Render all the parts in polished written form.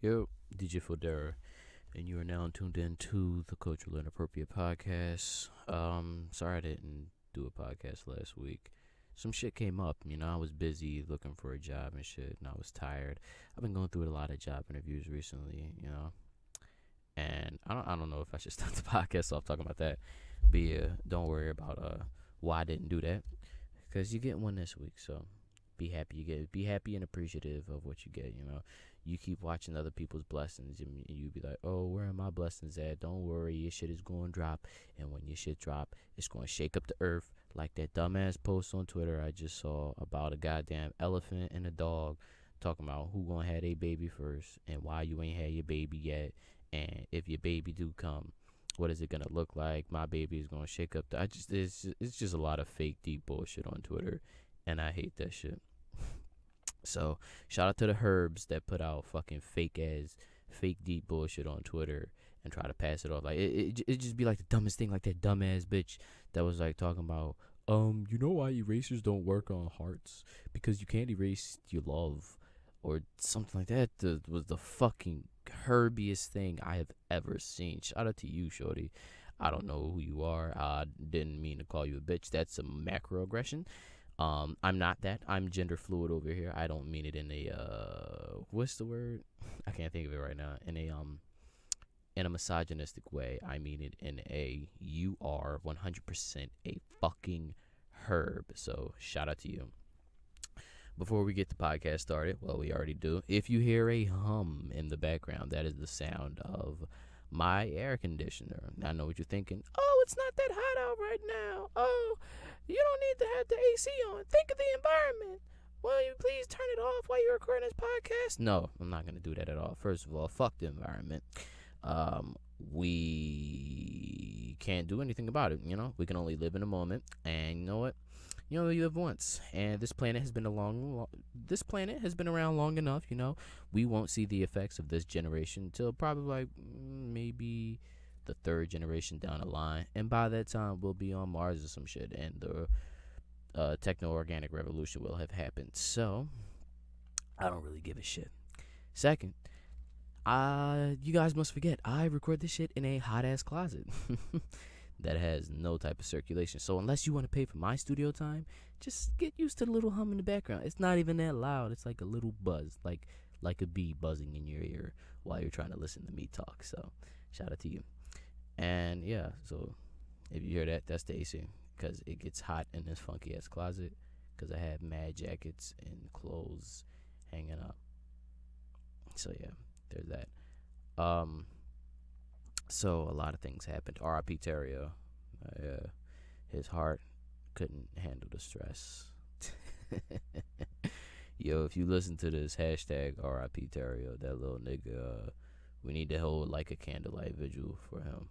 Yo, DJ Fodera, and you are now tuned in to the Culturally Inappropriate Podcast. Sorry I didn't do a podcast last week. Some shit came up, I was busy looking for a job and shit, and I was tired. I've been going through a lot of job interviews recently, and I don't know if I should start the podcast off talking about that. But yeah, don't worry about why I didn't do that, because you get one this week, so be happy and appreciative of what you get. You keep watching other people's blessings, and you be like, oh, where are my blessings at? Don't worry, your shit is going to drop, and when your shit drop, it's going to shake up the earth, like that dumbass post on Twitter I just saw about a goddamn elephant and a dog talking about who gonna have a baby first and why you ain't had your baby yet, and if your baby do come, what is it gonna look like? My baby is gonna shake up it's just a lot of fake deep bullshit on Twitter, and I hate that shit. So shout out to the Herbs that put out fucking fake deep bullshit on Twitter and try to pass it off. Like it just be like the dumbest thing, like that dumbass bitch that was like talking about, you know why erasers don't work on hearts? Because you can't erase your love or something like that. Was the fucking herbiest thing I have ever seen. Shout out to you, shorty. I don't know who you are. I didn't mean to call you a bitch. That's a macroaggression. I'm not that. I'm gender fluid over here. I don't mean it in a what's the word? I can't think of it right now. In a misogynistic way. I mean it in a you are 100% a fucking herb. So shout out to you. Before we get the podcast started, well, we already do. If you hear a hum in the background, that is the sound of my air conditioner. I know what you're thinking. Oh, it's not that hot out right now. Oh, you don't need to have the AC on. Think of the environment. Will you please turn it off while you're recording this podcast? No, I'm not going to do that at all. First of all, fuck the environment. We can't do anything about it. We can only live in a moment. And you know what? You live once, and this planet has been around long enough. We won't see the effects of this generation until probably like maybe the third generation down the line, and by that time we'll be on Mars or some shit, and the techno-organic revolution will have happened. So I don't really give a shit. Second, you guys must forget I record this shit in a hot ass closet. That has no type of circulation. So unless you want to pay for my studio time, just get used to the little hum in the background. It's not even that loud. It's like a little buzz, like a bee buzzing in your ear while you're trying to listen to me talk. So shout out to you. And yeah, so if you hear that, that's the AC, because it gets hot in this funky ass closet because I have mad jackets and clothes hanging up. So yeah, there's that. So a lot of things happened. R.I.P. Terio. His heart couldn't handle the stress. Yo, if you listen to this hashtag R.I.P. Terio, that little nigga, we need to hold like a candlelight vigil for him.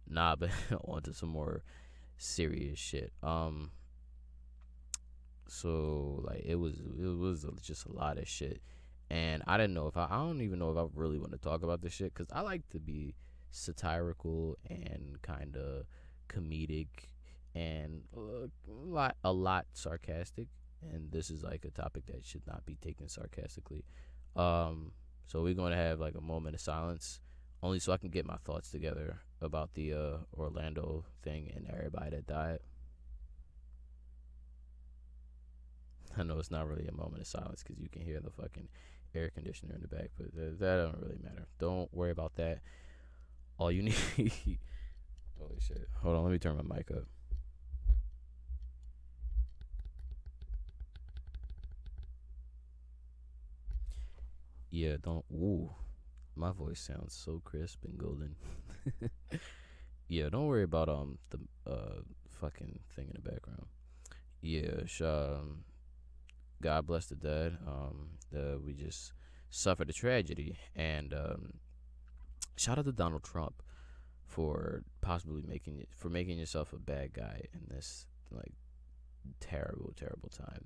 Nah, but on to some more serious shit. So like it was just a lot of shit, and I didn't know if I don't even know if I really want to talk about this shit, because I like to be satirical and kind of comedic and a lot sarcastic, and this is like a topic that should not be taken sarcastically. So we're going to have like a moment of silence, only so I can get my thoughts together about the Orlando thing and everybody that died. I know it's not really a moment of silence because you can hear the fucking air conditioner in the back, but that don't really matter. Don't worry about that. All you need. Holy shit. Hold on, let me turn my mic up. Yeah, don't. Ooh, my voice sounds so crisp and golden. Yeah, don't worry about the fucking thing in the background. Yeah, God bless the dead. We just suffered a tragedy, and shout out to Donald Trump for possibly making yourself a bad guy in this like terrible time.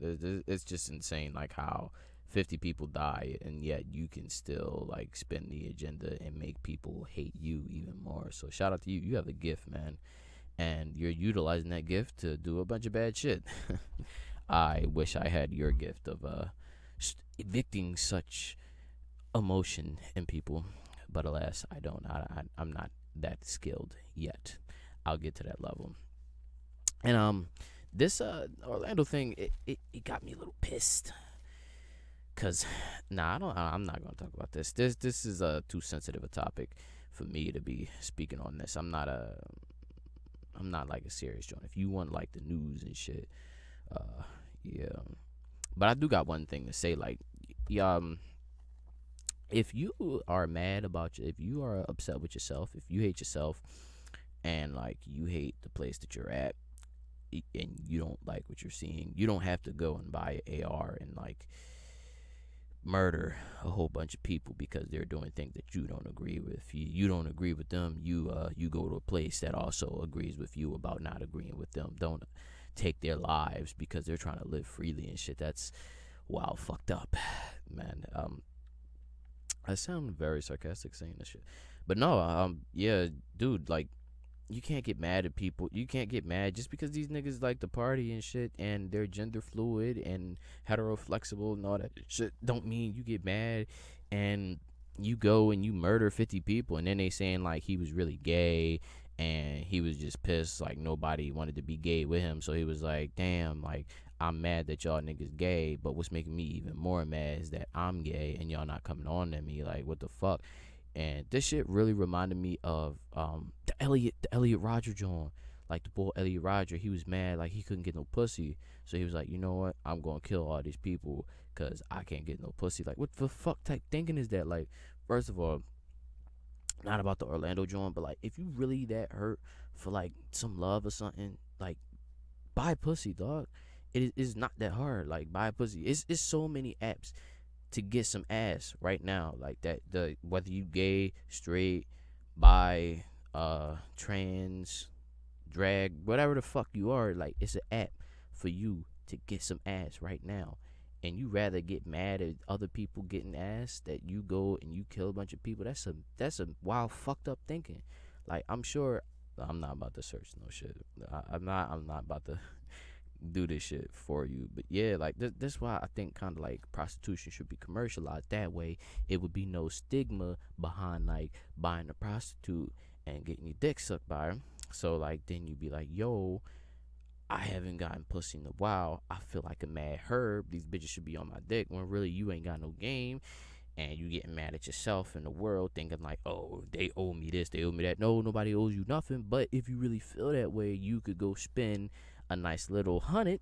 It's just insane, like how 50 people die and yet you can still like spin the agenda and make people hate you even more. So shout out to you. You have a gift, man, and you're utilizing that gift to do a bunch of bad shit. I wish I had your gift of evicting such emotion in people, but alas, I don't. I'm not that skilled yet. I'll get to that level. And this Orlando thing, it got me a little pissed. Cause, nah, I'm not gonna talk about this. This is too sensitive a topic for me to be speaking on this. I'm not like a serious joint. If you want like the news and shit, uh, yeah. But I do got one thing to say. Like, yeah, if you are mad about if you are upset with yourself, if you hate yourself, and like you hate the place that you're at, and you don't like what you're seeing, you don't have to go and buy an AR and like murder a whole bunch of people because they're doing things that you don't agree with. You don't agree with them. You go to a place that also agrees with you about not agreeing with them. Don't take their lives because they're trying to live freely and shit. That's wow, fucked up, man. I sound very sarcastic saying this shit, but no, yeah, dude, like you can't get mad at people. You can't get mad just because these niggas like to party and shit and they're gender fluid and hetero flexible and all that shit. Don't mean you get mad and you go and you murder 50 people and then they saying like he was really gay and he was just pissed like nobody wanted to be gay with him. So he was like, damn, like I'm mad that y'all niggas gay, but what's making me even more mad is that I'm gay and y'all not coming on to me. Like, what the fuck? And this shit really reminded me of the Elliot Rodger joint. Like the boy Elliot Rodger, he was mad like he couldn't get no pussy, so he was like, you know what, I'm gonna kill all these people because I can't get no pussy. Like, what the fuck type thinking is that? Like, first of all, not about the Orlando joint, but like if you really that hurt for like some love or something, like buy pussy, dog. It is not that hard. Like, buy pussy. It's so many apps to get some ass right now, like that. The whether you gay, straight, bi, trans, drag, whatever the fuck you are, like it's an app for you to get some ass right now. And you rather get mad at other people getting ass that you go and you kill a bunch of people. That's a wild fucked up thinking. Like, I'm sure I'm not about to search no shit. I'm not about to do this shit for you. But yeah, like that's why I think kind of like prostitution should be commercialized. That way it would be no stigma behind like buying a prostitute and getting your dick sucked by her. So like then you'd be like, yo, I haven't gotten pussy in a while, I feel like a mad herb, these bitches should be on my dick, when really you ain't got no game. And you getting mad at yourself and the world, thinking like, oh, they owe me this, they owe me that. No, nobody owes you nothing. But if you really feel that way, you could go spend a nice little 100,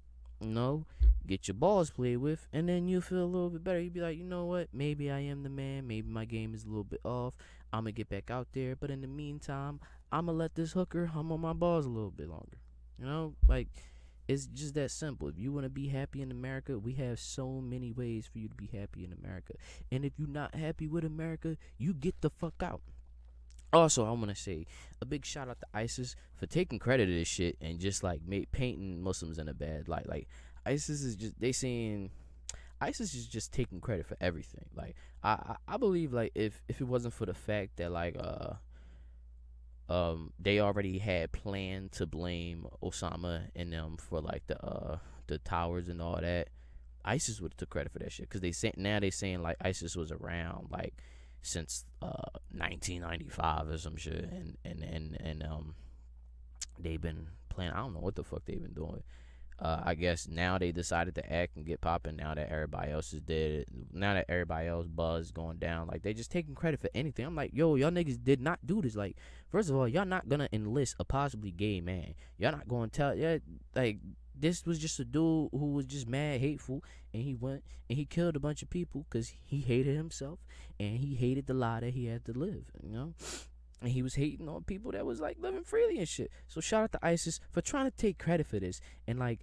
get your balls played with, and then you'll feel a little bit better. You'll be like, you know what, maybe I am the man, maybe my game is a little bit off, I'm gonna get back out there, but in the meantime, I'm gonna let this hooker hum on my balls a little bit longer. Like, it's just that simple. If you want to be happy in America, we have so many ways for you to be happy in America. And if you're not happy with America, you get the fuck out. Also, I want to say a big shout out to ISIS for taking credit of this shit and just like painting Muslims in a bad light. Like, ISIS is just taking credit for everything. Like, I believe like if it wasn't for the fact that like they already had planned to blame Osama and them for like the towers and all that, ISIS would have took credit for that shit, because they saying like ISIS was around like since 1995 or some shit, and they've been playing. I don't know what the fuck they've been doing. I guess now they decided to act and get popping. Now that everybody else is dead, now that everybody else buzz going down, like they just taking credit for anything. I'm like, yo, y'all niggas did not do this. Like, first of all, y'all not gonna enlist a possibly gay man. Y'all not gonna tell, yeah, like this was just a dude who was just mad, hateful, and he went and he killed a bunch of people because he hated himself and he hated the lie that he had to live. And he was hating on people that was like living freely and shit. So shout out to ISIS for trying to take credit for this and like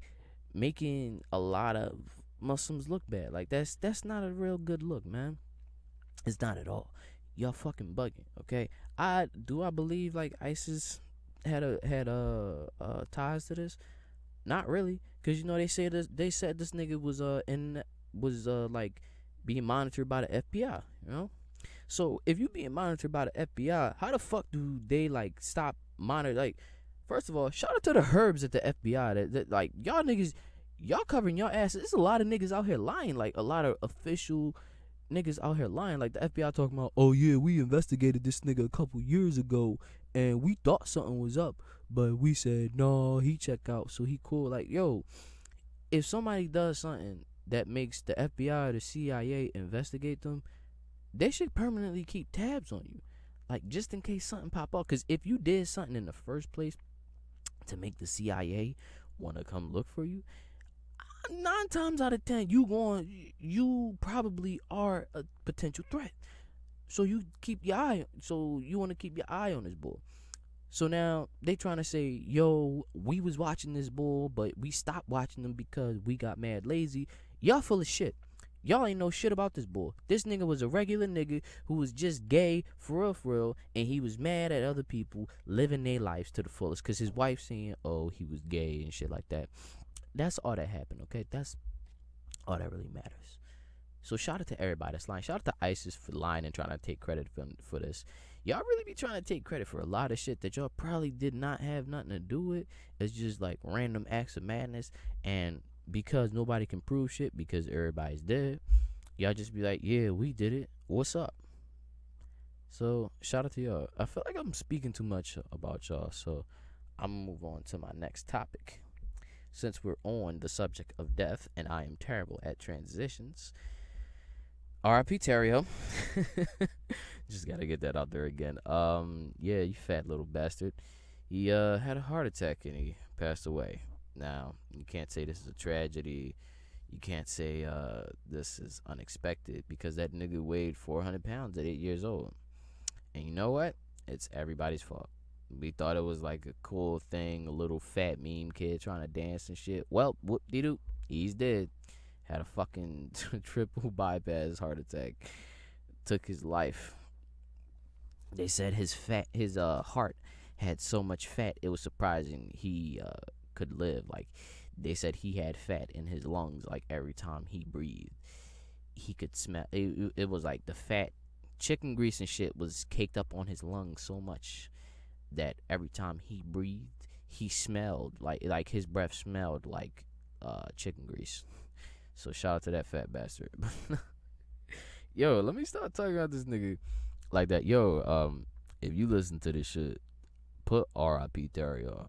making a lot of Muslims look bad. Like, that's not a real good look, man. It's not at all. Y'all fucking bugging, okay? I believe like ISIS had ties to this? Not really, cause they said this nigga was like being monitored by the FBI, So if you being monitored by the FBI, how the fuck do they like stop monitor? Like, first of all, shout out to the herbs at the FBI that like y'all niggas, y'all covering y'all asses. There's a lot of niggas out here lying. Like, a lot of official niggas out here lying. Like the FBI talking about, oh yeah, we investigated this nigga a couple years ago and we thought something was up, but we said no, he checked out, so he cool. Like, yo, if somebody does something that makes the FBI or the CIA investigate them, they should permanently keep tabs on you. Like, just in case something pop up. Because if you did something in the first place to make the CIA want to come look for you, 9 times out of 10, you probably are a potential threat. So you want to keep your eye on this bull. So now they trying to say, yo, we was watching this bull, but we stopped watching them because we got mad lazy. Y'all full of shit. Y'all ain't know shit about this bull. This nigga was a regular nigga who was just gay for real, and he was mad at other people living their lives to the fullest because his wife saying, oh, he was gay and shit like that. That's all that happened, okay? That's all that really matters. So shout out to everybody that's lying. Shout out to ISIS for lying and trying to take credit for this. Y'all really be trying to take credit for a lot of shit that y'all probably did not have nothing to do with. It's just like random acts of madness. And because nobody can prove shit because everybody's dead, y'all just be like, yeah, we did it. What's up? So shout out to y'all. I feel like I'm speaking too much about y'all. So I'm going to move on to my next topic. Since we're on the subject of death and I am terrible at transitions, R.I.P. Terio. Just gotta get that out there again. Yeah, you fat little bastard. He had a heart attack and he passed away. Now, you can't say this is a tragedy. You can't say this is unexpected because that nigga weighed 400 pounds at 8 years old. And you know what? It's everybody's fault. We thought it was like a cool thing, a little fat meme kid trying to dance and shit. Well, whoop-de-doo, he's dead. Had a fucking triple bypass heart attack. Took his life. They said his heart had so much fat, it was surprising he could live. Like, they said he had fat in his lungs. Like, every time he breathed, he could smell. It was like the fat, chicken grease and shit was caked up on his lungs so much that every time he breathed, he smelled like his breath smelled like chicken grease. So shout out to that fat bastard. Yo, let me start talking about this nigga like that. Yo, if you listen to this shit, put R.I.P. Terio.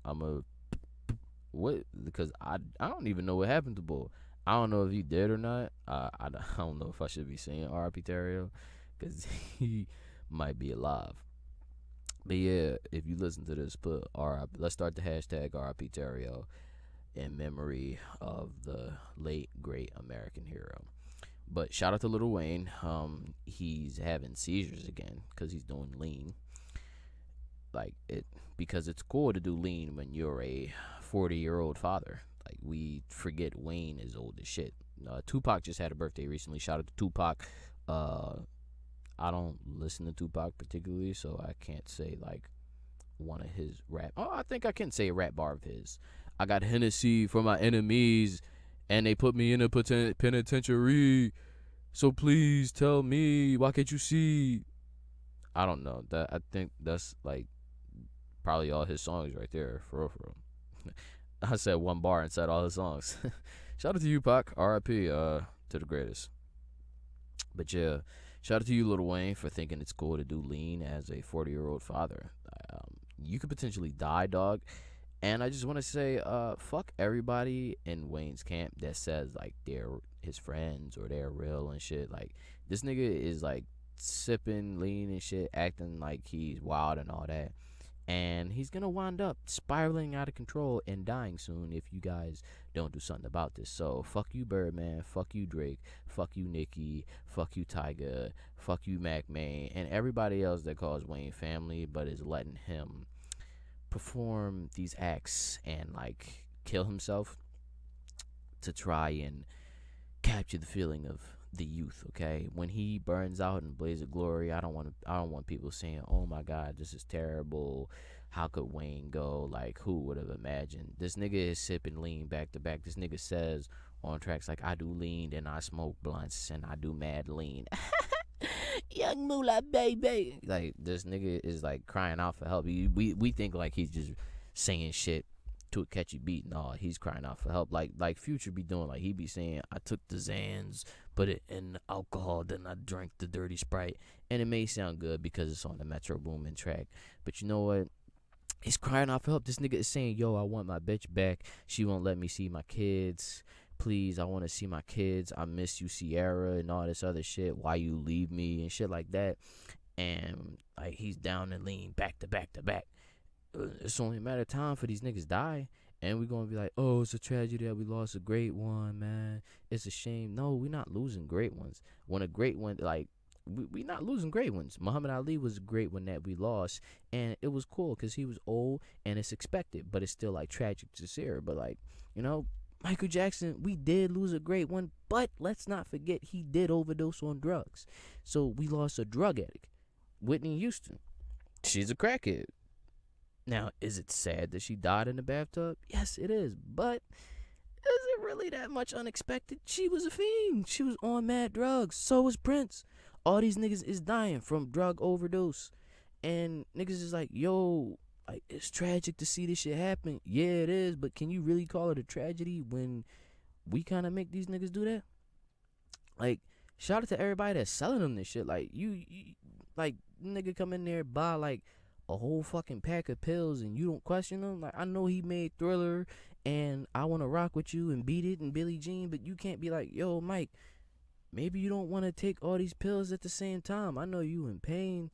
What? Because I don't even know what happened to Bull. I don't know if he did or not. I don't know if I should be saying R.I.P. Terio because he might be alive. But yeah, if you listen to this, put R.I.P. Let's start the hashtag R.I.P. Terio in memory of the late great American hero. But shout out to Lil Wayne. He's having seizures again because he's doing lean. Like, because it's cool to do lean when you're a 40-year-old father. Like, we forget Wayne is old as shit. Tupac just had a birthday recently. Shout out to Tupac. I don't listen to Tupac particularly, so I can't say like one of his rap. Oh, I think I can say a rap bar of his. I got Hennessy for my enemies, and they put me in a penitentiary. So please tell me, why can't you see? I don't know. I think that's like probably all his songs right there, for real. I said one bar inside all his songs. Shout out to you, Pac. R.I.P. To the greatest. But yeah, shout out to you, Lil Wayne, for thinking it's cool to do lean as a 40-year-old father. You could potentially die, dog. And I just want to say, fuck everybody in Wayne's camp that says like they're his friends or they're real and shit. Like, this nigga is like sipping lean and shit, acting like he's wild and all that. And he's gonna wind up spiraling out of control and dying soon if you guys don't do something about this. So fuck you, Birdman. Fuck you, Drake. Fuck you, Nicki. Fuck you, Tyga. Fuck you, Mac Main, and everybody else that calls Wayne family but is letting him perform these acts and like kill himself to try and capture the feeling of the youth. Okay, when he burns out in blaze of glory, I don't want people saying, oh my god, this is terrible, how could Wayne go, like who would have imagined. This nigga is sipping lean back to back. This nigga says on tracks like, I do lean and I smoke blunts and I do mad lean. Young moolah baby. Like, this nigga is like crying out for help. We think like he's just saying shit to a catchy beat. No, he's crying out for help. Like Future be doing. Like he be saying, I took the Zans, put it in the alcohol, then I drank the dirty Sprite. And it may sound good because it's on the Metro Boomin track. But you know what? He's crying out for help. This nigga is saying, yo, I want my bitch back. She won't let me see my kids. Please, I want to see my kids. I miss you, Sierra, and all this other shit. Why you leave me and shit like that. And like he's down and lean back to back to back. It's only a matter of time for these niggas die. And we're going to be like, oh, it's a tragedy that we lost a great one, man. It's a shame. No, we're not losing great ones. When a great one, like, we not losing great ones. Muhammad Ali was a great one that we lost. And it was cool because he was old and it's expected. But it's still, like, tragic to see her. But, like, you know, Michael Jackson, we did lose a great one. But let's not forget he did overdose on drugs. So we lost a drug addict. Whitney Houston. She's a crackhead. Now, is it sad that she died in the bathtub? Yes, it is. But is it really that much unexpected? She was a fiend. She was on mad drugs. So was Prince. All these niggas is dying from drug overdose. And niggas is like, yo, like, it's tragic to see this shit happen. Yeah, it is. But can you really call it a tragedy when we kind of make these niggas do that? Like, shout out to everybody that's selling them this shit. Like, you like, nigga come in there, buy, like, a whole fucking pack of pills and you don't question him. Like, I know he made Thriller and I Want to Rock With You and Beat It and Billie Jean, but you can't be like, yo, Mike, maybe you don't want to take all these pills at the same time. I know you in pain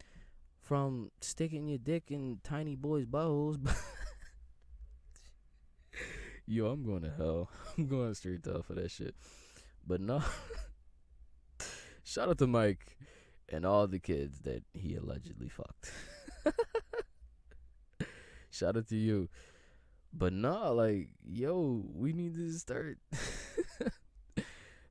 from sticking your dick in tiny boys' buttholes, but yo, I'm going to hell. I'm going straight to hell for that shit. But no, shout out to Mike and all the kids that he allegedly fucked. Shout out to you. But nah, like, yo, we need to start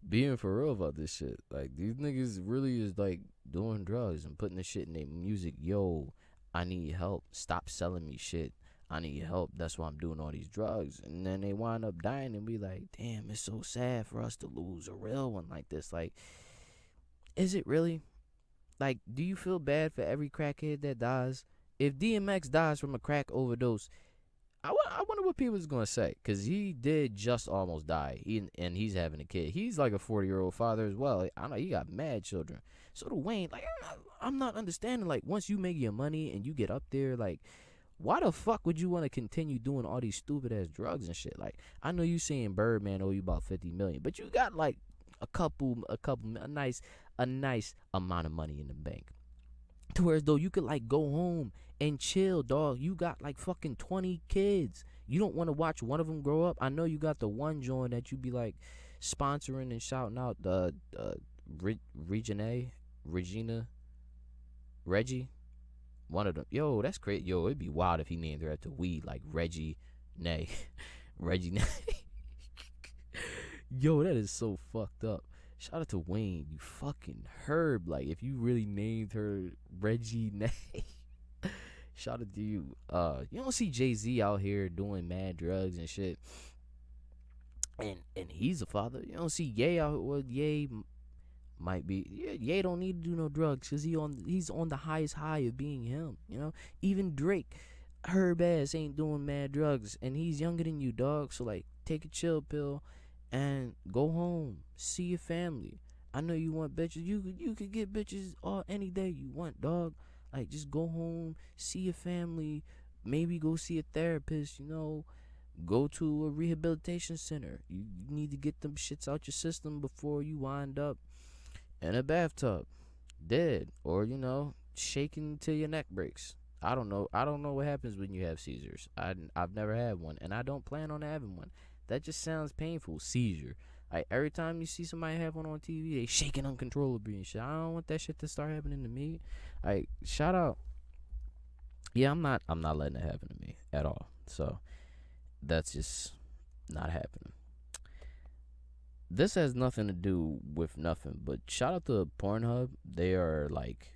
being for real about this shit. Like, these niggas really is like doing drugs and putting the shit in their music. Yo, I need help. Stop selling me shit. I need help. That's why I'm doing all these drugs. And then they wind up dying and be like, damn, it's so sad for us to lose a real one like this. Like, is it really? Like, do you feel bad for every crackhead that dies? If DMX dies from a crack overdose, I wonder what people is going to say. Because he did just almost die. And he's having a kid. He's like a 40-year-old father as well. Like, I know he got mad children. So do Wayne. Like, I'm not understanding. Like, once you make your money and you get up there, like, why the fuck would you want to continue doing all these stupid-ass drugs and shit? Like, I know you saying Birdman owe you about $50 million. But you got, like, a nice amount of money in the bank. To where as though you could, like, go home and chill, dog. You got like fucking 20 kids. You don't want to watch one of them grow up. I know you got the one joint that you be like sponsoring and shouting out the Regina, Reggie, one of them. Yo, that's great. Yo, it'd be wild if he named her after weed, like Reggie Nay, Reggie Nay. Yo, that is so fucked up. Shout out to Wayne, you fucking herb. Like, if you really named her Reggie Nay. Shout out to you. You don't see Jay-Z out here doing mad drugs and shit. And he's a father. You don't see Ye out. Well, Ye might be. Yeah, Ye don't need to do no drugs because he's on the highest high of being him. You know, even Drake, herb ass ain't doing mad drugs, and he's younger than you, dog. So like, take a chill pill and go home, see your family. I know you want bitches. You could get bitches all any day you want, dog. Like, just go home, see your family, maybe go see a therapist, you know, go to a rehabilitation center. You need to get them shits out your system before you wind up in a bathtub, dead, or, you know, shaking till your neck breaks. I don't know what happens when you have seizures. I've never had one, and I don't plan on having one. That just sounds painful, seizure. Like, every time you see somebody have one on TV, they shaking uncontrollably and shit. I don't want that shit to start happening to me. Like, shout out. Yeah, I'm not letting it happen to me at all. So, that's just not happening. This has nothing to do with nothing, but shout out to Pornhub. They are, like,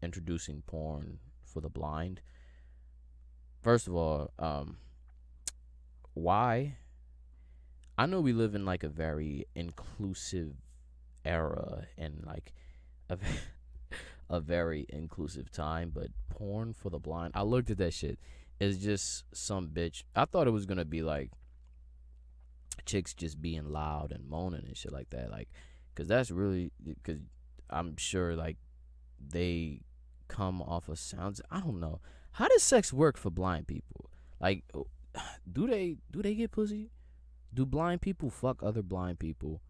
introducing porn for the blind. First of all, why? I know we live in like a very inclusive era and like a very inclusive time, but porn for the blind, I looked at that shit is just some bitch. I thought it was gonna be like chicks just being loud and moaning and shit like that, like, cause that's really, cause I'm sure like they come off of sounds. I don't know. How does sex work for blind people? Like, do they get pussy? Do blind people fuck other blind people?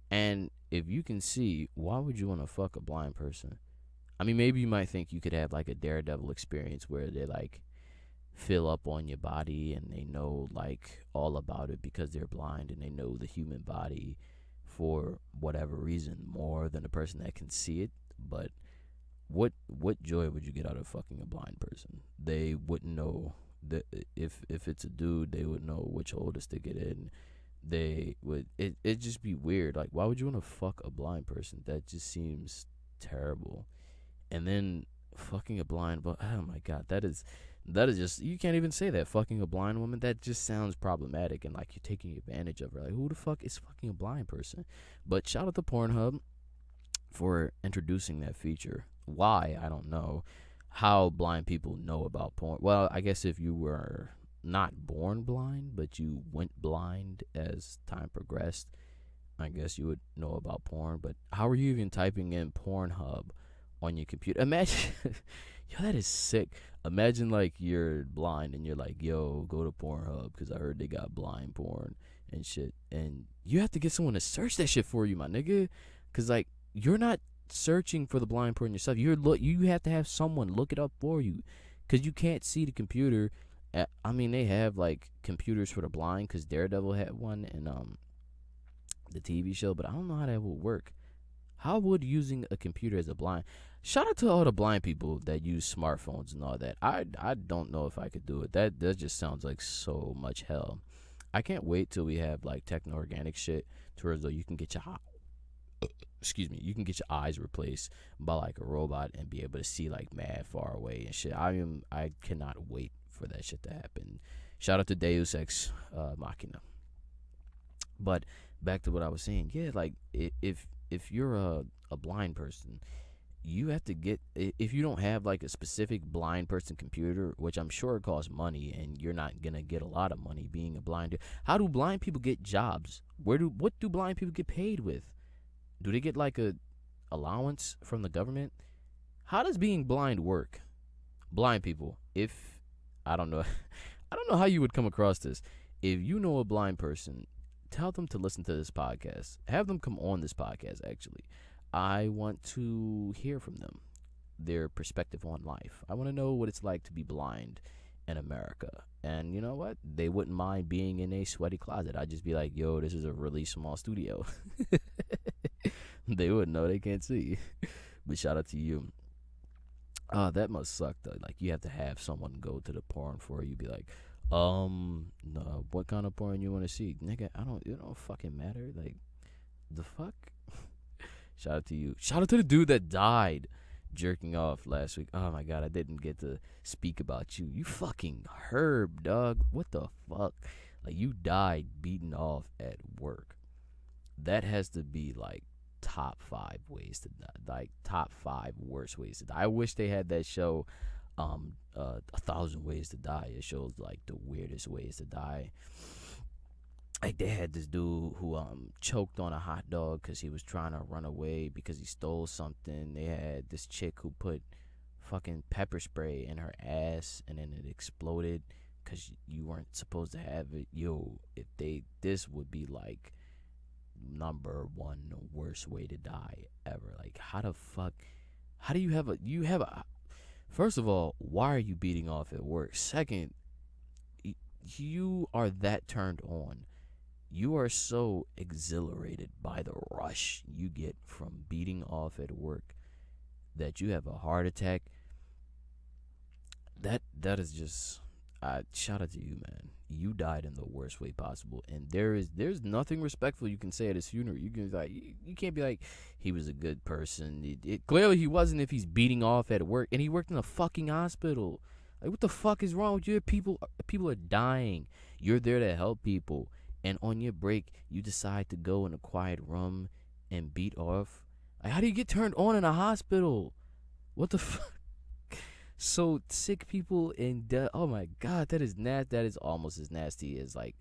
And if you can see, why would you want to fuck a blind person? I mean, maybe you might think you could have like a daredevil experience where they like fill up on your body and they know like all about it because they're blind and they know the human body for whatever reason more than a person that can see it. But what joy would you get out of fucking a blind person? They wouldn't know that if it's a dude, they would know which hole to stick it in. They would it just be weird. Like, why would you want to fuck a blind person? That just seems terrible. And then fucking a blind, but oh my god, that is just, you can't even say that. Fucking a blind woman, that just sounds problematic and like you're taking advantage of her. Like, who the fuck is fucking a blind person? But shout out to Pornhub for introducing that feature. Why, I don't know. How blind people know about porn? Well, I guess if you were not born blind, but you went blind as time progressed, I guess you would know about porn. But how are you even typing in Pornhub on your computer? Imagine, yo, that is sick. Imagine like you're blind and you're like, yo, go to Pornhub because I heard they got blind porn and shit. And you have to get someone to search that shit for you, my nigga. Because like, you're not searching for the blind porn yourself. You have to have someone look it up for you because you can't see the computer. I mean, they have like computers for the blind because Daredevil had one in the TV show, but I don't know how that would work. How would using a computer as a blind? Shout out to all the blind people that use smartphones and all that. I don't know if I could do it. That just sounds like so much hell. I can't wait till we have like techno organic shit to where though you can get your you can get your eyes replaced by like a robot and be able to see like mad far away and shit. I cannot wait for that shit to happen. Shout out to Deus Ex Machina. But back to what I was saying. Yeah, like if you're a blind person, you have to get, if you don't have like a specific blind person computer, which I'm sure costs money and you're not gonna get a lot of money being a blind dude. How do blind people get jobs? What do blind people get paid with? Do they get like a allowance from the government? How does being blind work? Blind people, if I don't know, I don't know how you would come across this. If you know a blind person, tell them to listen to this podcast. Have them come on this podcast, actually. I want to hear from them, their perspective on life. I want to know what it's like to be blind in America. And you know what? They wouldn't mind being in a sweaty closet. I'd just be like, yo, this is a really small studio. They wouldn't know, they can't see. But shout out to you. That must suck though. Like, you have to have someone go to the porn for you. Be like, no, what kind of porn you want to see, nigga? It don't fucking matter. Like, the fuck. Shout out to you. Shout out to the dude that died jerking off last week. Oh my god, I didn't get to speak about you. You fucking herb, dog. What the fuck? Like, you died beating off at work. That has to be like top 5 ways to die. Like, top 5 worst ways to die. I wish they had that show, 1,000 Ways to Die. It shows like the weirdest ways to die. Like, they had this dude who choked on a hot dog because he was trying to run away because he stole something. They had this chick who put fucking pepper spray in her ass and then it exploded because you weren't supposed to have it. Yo, this would be like number 1 worst way to die ever. Like, how the fuck? How do you have a? First of all, why are you beating off at work? Second, you are that turned on. You are so exhilarated by the rush you get from beating off at work that you have a heart attack. That is just, shout out to you, man. You died in the worst way possible, and there's nothing respectful you can say at his funeral. You can like you can't be like he was a good person. Clearly he wasn't if he's beating off at work, and he worked in a fucking hospital. Like, what the fuck is wrong with you? People are dying. You're there to help people. And on your break, you decide to go in a quiet room and beat off. Like, how do you get turned on in a hospital? What the fuck? So sick people and oh my god, that is that is almost as nasty as like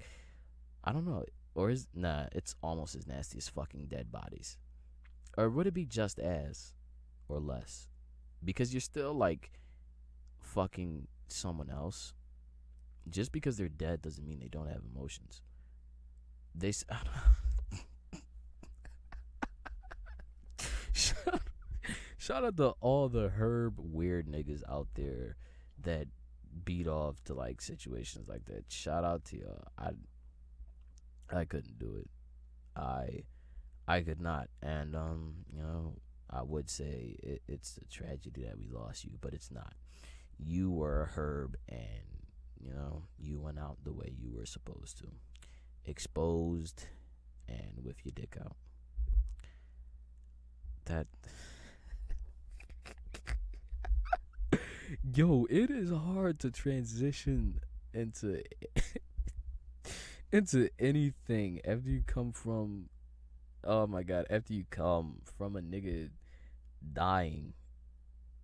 I don't know, or is nah, it's almost as nasty as fucking dead bodies. Or would it be just as or less? Because you're still like fucking someone else. Just because they're dead doesn't mean they don't have emotions. They shout, shout out to all the herb weird niggas out there that beat off to like situations like that. Shout out to y'all. I couldn't do it. I I could not, and I would say it's a tragedy that we lost you, but it's not. You were a herb, and you went out the way you were supposed to, exposed, and with your dick out. That yo, it is hard to transition into into anything after you come from. Oh my god, after you come from a nigga dying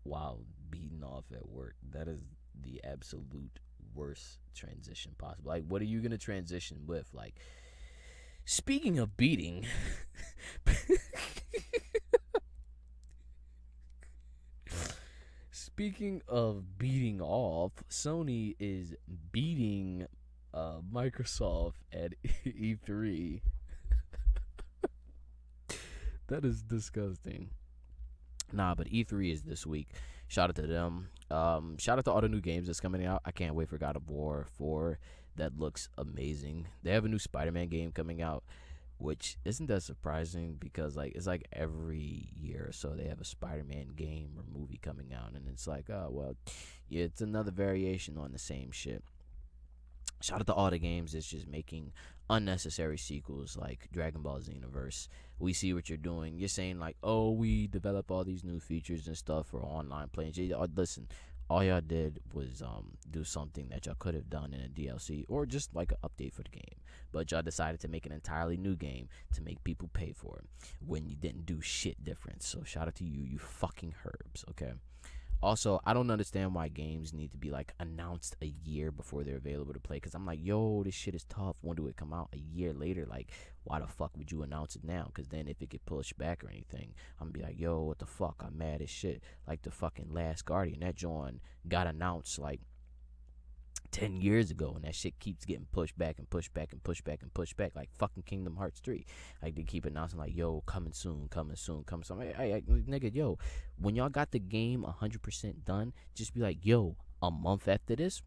while beating off at work, that is the absolute worst transition possible. Like, what are you gonna transition with? Like, speaking of beating, speaking of beating off, Sony is beating Microsoft at E3. That is disgusting. Nah, but E3 is this week. Shout out to them. Shout out to all the new games that's coming out. I can't wait for God of War 4. That looks amazing. They have a new Spider-Man game coming out, which isn't that surprising because like it's like every year or so they have a Spider-Man game or movie coming out, and it's like, oh well, yeah, it's another variation on the same shit. Shout out to all the games that's just making unnecessary sequels like Dragon Ball Xenoverse. We see what you're doing. You're saying like, oh, we develop all these new features and stuff for online playing. Listen, all y'all did was do something that y'all could have done in a DLC or just like an update for the game. But y'all decided to make an entirely new game to make people pay for it when you didn't do shit different. So shout out to you, you fucking herbs, okay? Also, I don't understand why games need to be like announced a year before they're available to play. Cause I'm like, yo, this shit is tough. When do it come out? A year later? Like, why the fuck would you announce it now? Cause then if it get pushed back or anything, I'm gonna be like, yo, what the fuck? I'm mad as shit. Like the fucking Last Guardian, that joint got announced like 10 years ago, and that shit keeps getting pushed back and pushed back and pushed back and pushed back, like fucking Kingdom Hearts 3. Like they keep announcing like, yo, coming soon, coming soon, coming soon. Nigga, yo, when y'all got the game 100% done, just be like, yo, a month after this,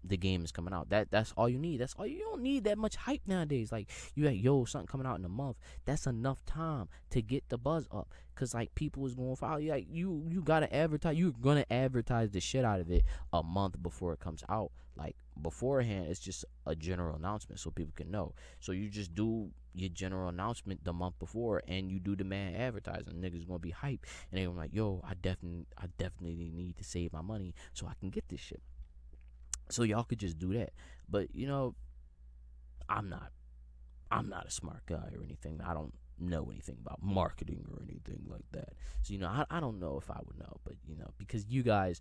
the game is coming out. That's all you need. That's all. You don't need that much hype nowadays. Like, you like, yo, something coming out in a month. That's enough time to get the buzz up. Cause like people is going to follow you. Like you gotta advertise. You're gonna advertise the shit out of it a month before it comes out. Like beforehand, it's just a general announcement so people can know. So you just do your general announcement the month before, and you do demand advertising. Niggas gonna be hype, and they're like, yo, I definitely need to save my money so I can get this shit. So y'all could just do that. But I'm not I'm not a smart guy or anything. I don't know anything about marketing or anything like that. So I don't know if I would know, but because you guys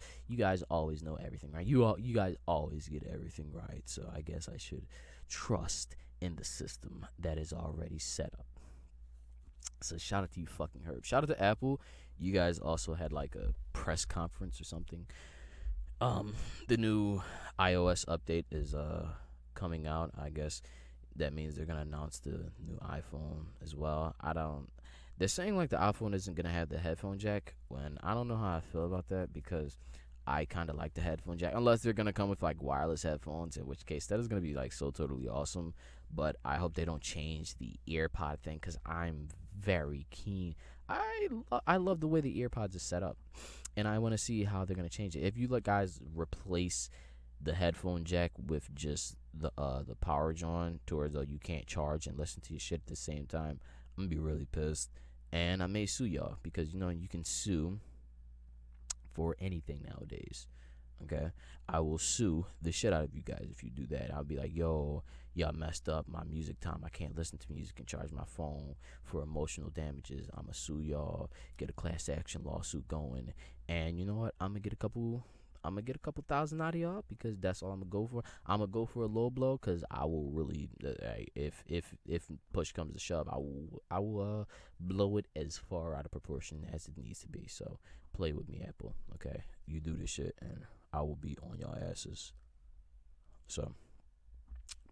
always know everything, right? You guys always get everything right. So I guess I should trust in the system that is already set up. So shout out to you fucking Herb. Shout out to Apple. You guys also had like a press conference or something. The new iOS update is coming out. I guess that means they're gonna announce the new iPhone as well. I don't. They're saying like the iPhone isn't gonna have the headphone jack. When I don't know how I feel about that because I kind of like the headphone jack. Unless they're gonna come with like wireless headphones, in which case that is gonna be like so totally awesome. But I hope they don't change the EarPod thing because I'm very keen. I love the way the EarPods are set up, and I want to see how they're gonna change it. If you guys replace the headphone jack with just the power joint to where though you can't charge and listen to your shit at the same time, I'm gonna be really pissed, and I may sue y'all because you can sue for anything nowadays. Okay, I will sue the shit out of you guys if you do that. I'll be like, yo, y'all messed up my music time. I can't listen to music and charge my phone for emotional damages. I'ma sue y'all, get a class action lawsuit going, and you know what? I'm gonna get a couple I'm gonna get a couple thousand out of y'all because that's all I'm gonna go for. I'm gonna go for a low blow because I will really, if push comes to shove, I will blow it as far out of proportion as it needs to be. So play with me, Apple. Okay, you do this shit, and I will be on your asses. So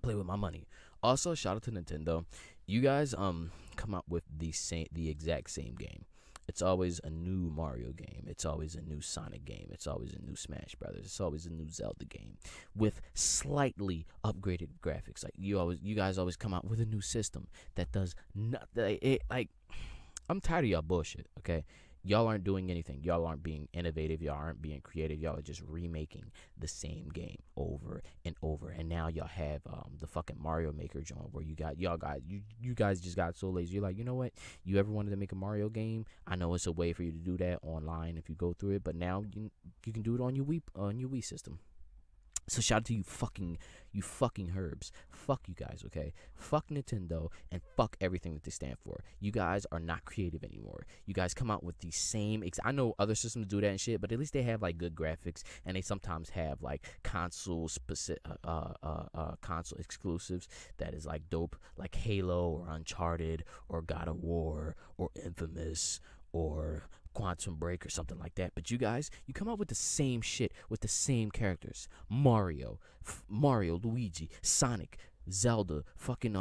play with my money. Also, shout out to Nintendo. You guys come out with the exact same game. It's always a new Mario game. It's always a new Sonic game. It's always a new Smash Brothers. It's always a new Zelda game with slightly upgraded graphics. Like you guys always come out with a new system that does not. Like I'm tired of y'all bullshit. Okay, y'all aren't doing anything. Y'all aren't being innovative. Y'all aren't being creative. Y'all are just remaking the same game over and over. And now y'all have the fucking Mario Maker joint where you guys just got so lazy. You're like, you know what? You ever wanted to make a Mario game? I know it's a way for you to do that online if you go through it, but now you can do it on your Wii system. So shout out to you fucking herbs. Fuck you guys, okay? Fuck Nintendo and fuck everything that they stand for. You guys are not creative anymore. You guys come out with the same. I know other systems do that and shit, but at least they have like good graphics, and they sometimes have like console specific, console exclusives that is like dope, like Halo or Uncharted or God of War or Infamous or Quantum Break or something like that. But you guys, you come up with the same shit with the same characters: Mario, Luigi, Sonic, Zelda, fucking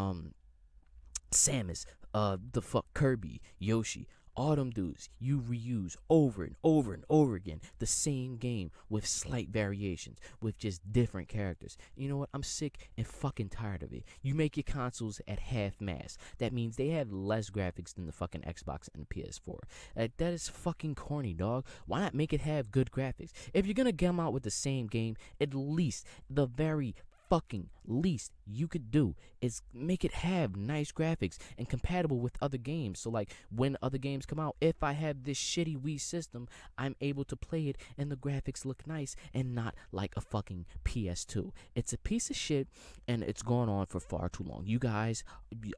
Samus, the fuck Kirby, Yoshi. All them dudes, you reuse over and over and over again the same game with slight variations, with just different characters. You know what? I'm sick and fucking tired of it. You make your consoles at half mass. That means they have less graphics than the fucking Xbox and the PS4. That is fucking corny, dog. Why not make it have good graphics? If you're gonna come out with the same game, at least the very fucking least you could do is make it have nice graphics and compatible with other games. So like when other games come out, if I have this shitty Wii system, I'm able to play it and the graphics look nice and not like a fucking PS2. It's a piece of shit and it's gone on for far too long. You guys,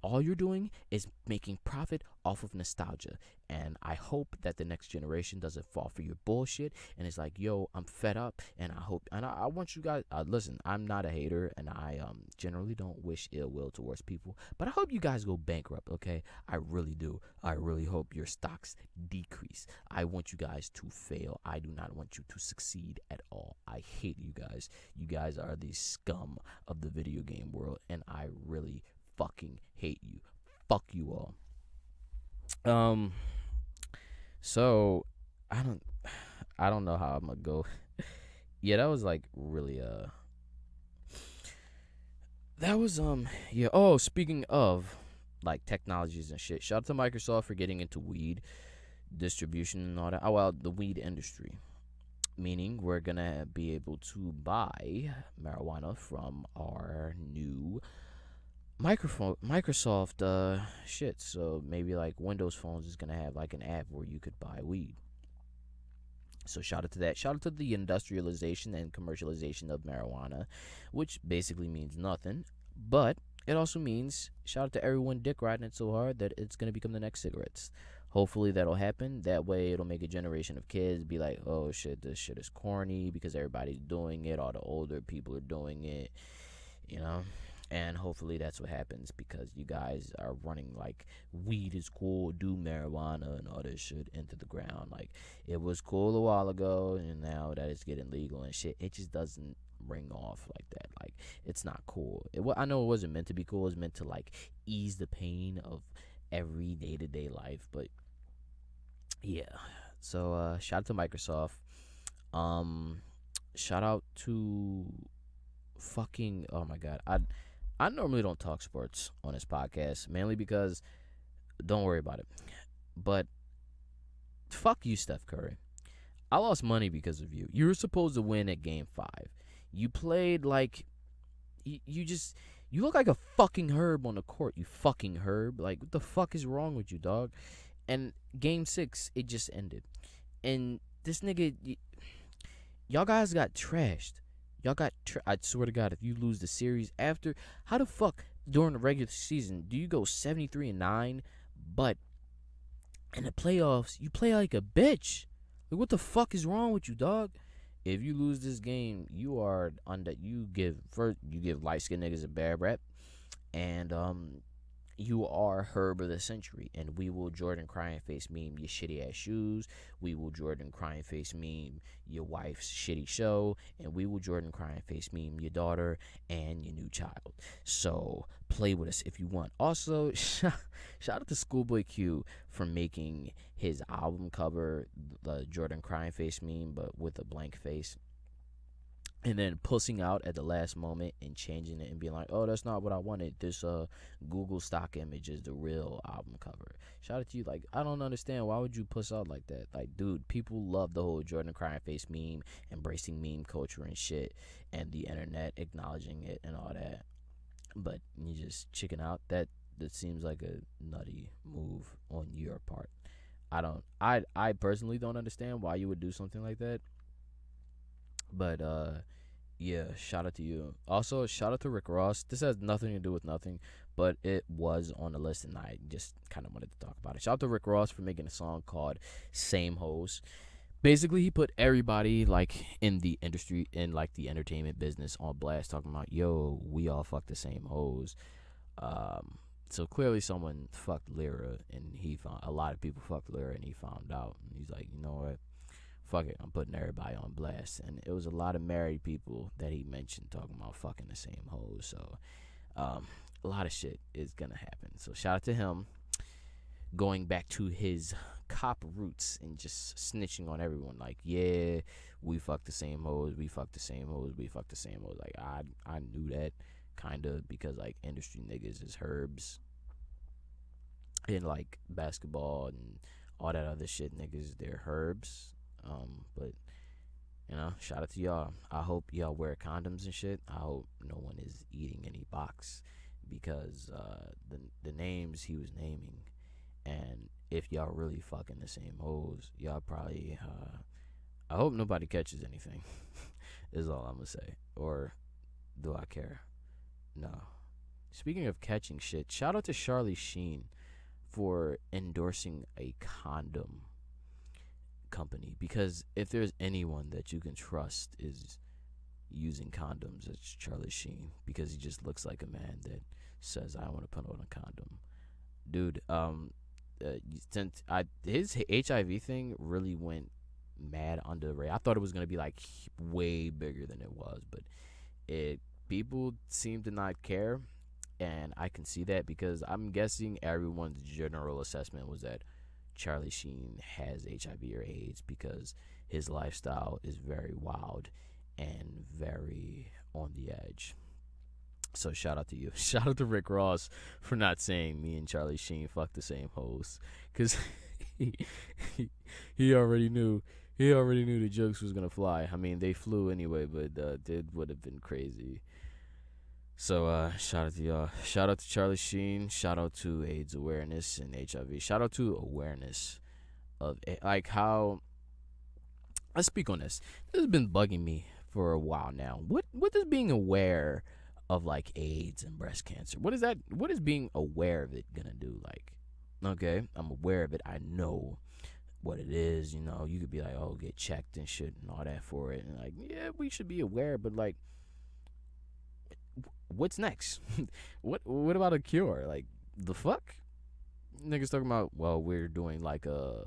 all you're doing is making profit off of nostalgia. And I hope that the next generation doesn't fall for your bullshit and it's like, yo, I'm fed up, and I want you guys, listen, I'm not a hater, and I generally don't wish ill will towards people, but I hope you guys go bankrupt, okay? I really do. I really hope your stocks decrease. I want you guys to fail. I do not want you to succeed at all. I hate you guys. You guys are the scum of the video game world, and I really fucking hate you. Fuck you all. So I don't know how I'm gonna go. Yeah, that was like really that was yeah. Oh, speaking of like technologies and shit, shout out to Microsoft for getting into weed distribution and all that. Oh well, the weed industry, meaning we're gonna be able to buy marijuana from our new Microsoft shit. So maybe like Windows phones is gonna have like an app where you could buy weed. So shout out to that. Shout out to the industrialization and commercialization of marijuana, which basically means nothing, but it also means shout out to everyone dick riding it so hard that it's gonna become the next cigarettes. Hopefully that'll happen. That way it'll make a generation of kids be like, oh shit, this shit is corny because everybody's doing it. All the older people are doing it, you know. And hopefully that's what happens because you guys are running like weed is cool, do marijuana and all this shit into the ground. Like it was cool a while ago, and now that it's getting legal and shit, it just doesn't ring off like that. Like it's not cool. I know it wasn't meant to be cool. It was meant to like ease the pain of every day-to-day life. But yeah, so shout out to Microsoft. Shout out to fucking, oh my god, I normally don't talk sports on this podcast, mainly because don't worry about it. But fuck you, Steph Curry. I lost money because of you. You were supposed to win at Game 5. You played like you look like a fucking herb on the court, you fucking herb. Like what the fuck is wrong with you, dog? And Game 6, it just ended. And this nigga, y'all guys got trashed. I swear to God, if you lose the series after, how the fuck during the regular season do you go 73-9, but in the playoffs you play like a bitch? Like what the fuck is wrong with you, dog? If you lose this game, you are under. You give light skinned niggas a bad rep, and you are Herb of the Century, and we will Jordan crying face meme your shitty ass shoes. We will Jordan crying face meme your wife's shitty show, and we will Jordan crying face meme your daughter and your new child. So play with us if you want. Also, shout out to Schoolboy Q for making his album cover the Jordan crying face meme, but with a blank face, and then pussing out at the last moment and changing it and being like, oh, that's not what I wanted. This Google stock image is the real album cover. Shout out to you. Like, I don't understand, why would you puss out like that? Like, dude, people love the whole Jordan crying face meme, embracing meme culture and shit, and the internet acknowledging it and all that. But you just chicken out. That seems like a nutty move on your part. I personally don't understand why you would do something like that. But yeah, shout out to you. Also, shout out to Rick Ross. This has nothing to do with nothing, but it was on the list and I just kind of wanted to talk about it. Shout out to Rick Ross for making a song called Same Hoes. Basically, he put everybody like in the industry, in like the entertainment business, on blast, talking about, yo, we all fuck the same hoes. So clearly someone fucked Lyra, and he found a lot of people fucked Lyra, and he found out. And he's like, you know what? Fuck it, I'm putting everybody on blast. And it was a lot of married people that he mentioned talking about fucking the same hoes. So a lot of shit is gonna happen. So shout out to him, going back to his cop roots and just snitching on everyone. Like, yeah, we fuck the same hoes, we fuck the same hoes, we fuck the same hoes. Like, I knew that kind of, because like industry niggas is herbs in like basketball and all that other shit. Niggas, they're herbs. But you know, shout out to y'all. I hope y'all wear condoms and shit. I hope no one is eating any box, because the names he was naming, and if y'all really fucking the same hoes, y'all probably I hope nobody catches anything. Is all I'm gonna say. Or do I care? No. Speaking of catching shit, shout out to Charlie Sheen for endorsing a condom company, because if there's anyone that you can trust is using condoms, it's Charlie Sheen, because he just looks like a man that says, I want to put on a condom. Dude, since his HIV thing really went mad under the radar. I thought it was gonna be like way bigger than it was, but people seem to not care, and I can see that, because I'm guessing everyone's general assessment was that Charlie Sheen has HIV or AIDS, because his lifestyle is very wild and very on the edge. So shout out to you. Shout out to Rick Ross for not saying me and Charlie Sheen fuck the same host, because he, he already knew. He already knew the jokes was gonna fly. I mean, they flew anyway, but it would have been crazy. So shout out to y'all. Shout out to Charlie Sheen. Shout out to AIDS awareness and HIV. Shout out to awareness of like how. Let's speak on this. This has been bugging me for a while now. What does being aware of like AIDS and breast cancer? What is that? What is being aware of it gonna do? Like, okay, I'm aware of it. I know what it is. You know, you could be like, oh, get checked and shit and all that for it, and like, yeah, we should be aware, but like, what's next? what about a cure? Like, the fuck? Niggas talking about, well, we're doing like a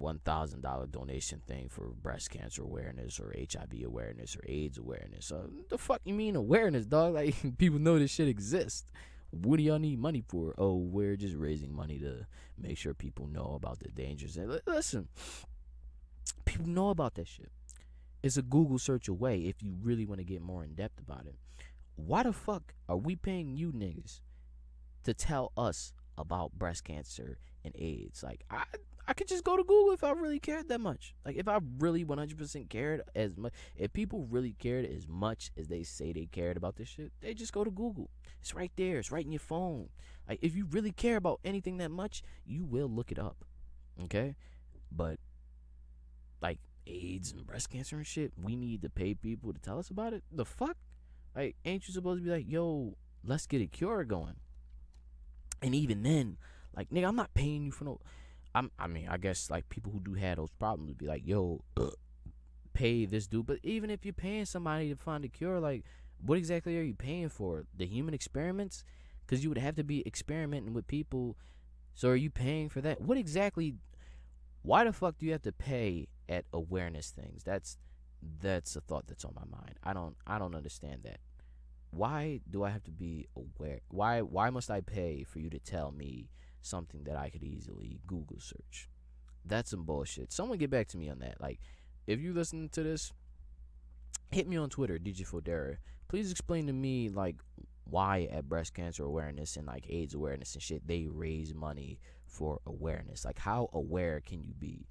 $1,000 donation thing for breast cancer awareness or HIV awareness or AIDS awareness. The fuck you mean awareness, dog? Like, people know this shit exists. What do y'all need money for? Oh, we're just raising money to make sure people know about the dangers. And listen, people know about that shit. It's a Google search away if you really want to get more in depth about it. Why the fuck are we paying you niggas to tell us about breast cancer and AIDS? Like, I could just go to Google if I really cared that much. Like, if I really 100% cared as much, if people really cared as much as they say they cared about this shit, they just go to Google. It's right there. It's right in your phone. Like, if you really care about anything that much, you will look it up. Okay? But, like, AIDS and breast cancer and shit, we need to pay people to tell us about it? The fuck? Like, ain't you supposed to be like, yo, let's get a cure going? And even then, like, nigga, I'm not paying you for no. I mean, I guess like people who do have those problems would be like, yo, pay this dude. But even if you're paying somebody to find a cure, like, what exactly are you paying for? The human experiments? Because you would have to be experimenting with people. So are you paying for that? What exactly? Why the fuck do you have to pay at awareness things? That's a thought that's on my mind. I don't understand that. Why do I have to be aware? Why must I pay for you to tell me something that I could easily Google search? That's some bullshit. Someone get back to me on that. Like, if you listening to this, hit me on Twitter, DJ Fodera. Please explain to me, like, why at breast cancer awareness and like AIDS awareness and shit they raise money for awareness. Like, how aware can you be?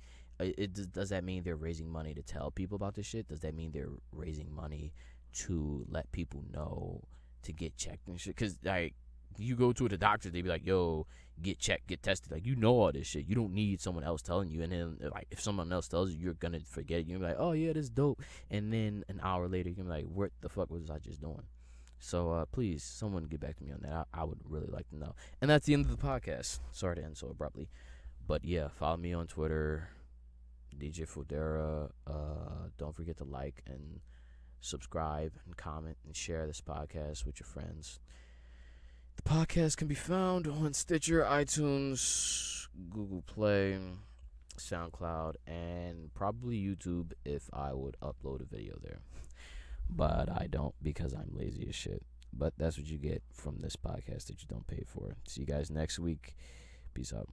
Does that mean they're raising money to tell people about this shit? Does that mean they're raising money to let people know to get checked and shit? Because like, you go to the doctor, they be like, yo, get checked, get tested. Like, you know all this shit. You don't need someone else telling you. And then like, if someone else tells you, you're gonna forget it. You're gonna be like, oh yeah, this is dope. And then an hour later, you're gonna be like, what the fuck was I just doing? So please, someone get back to me on that. I would really like to know. And that's the end of the podcast. Sorry to end so abruptly, but yeah, follow me on Twitter, DJ Fodera. Don't forget to like and subscribe and comment and share this podcast with your friends. The podcast can be found on Stitcher, iTunes, Google Play, SoundCloud, and probably YouTube if I would upload a video there. But I don't, because I'm lazy as shit. But that's what you get from this podcast that you don't pay for. See you guys next week. Peace out.